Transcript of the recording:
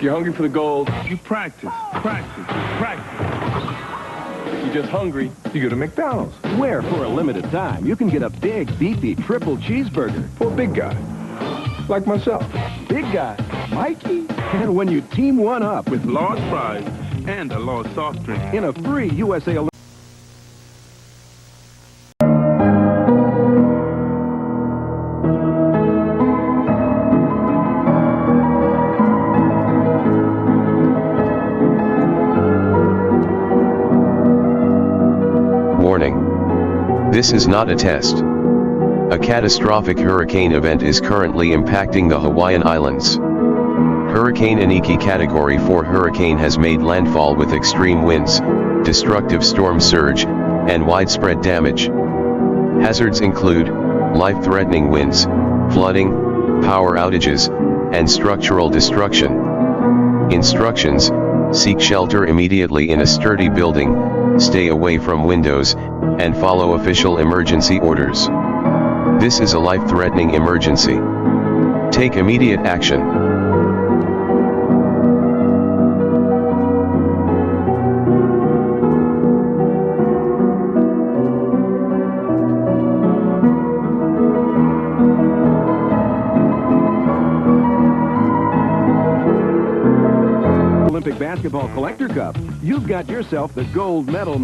If you're hungry for the gold, you practice, practice, practice. If you're just hungry, you go to McDonald's. Where, for a limited time, you can get a big, beefy triple cheeseburger. For a big guy, like myself. Big guy, Mikey. And when you team one up With large fries and a large soft drink. in a free USA Warning. This is not a test. A catastrophic hurricane event is currently impacting the Hawaiian Islands. Hurricane Iniki Category 4 hurricane has made landfall with extreme winds, destructive storm surge, and widespread damage. Hazards include life-threatening winds, flooding, power outages, and structural destruction. Instructions: seek shelter immediately in a sturdy building, stay away from windows, and follow official emergency orders. This is a life-threatening emergency. Take immediate action. Olympic Basketball Collector Cup. You've got yourself the gold medal.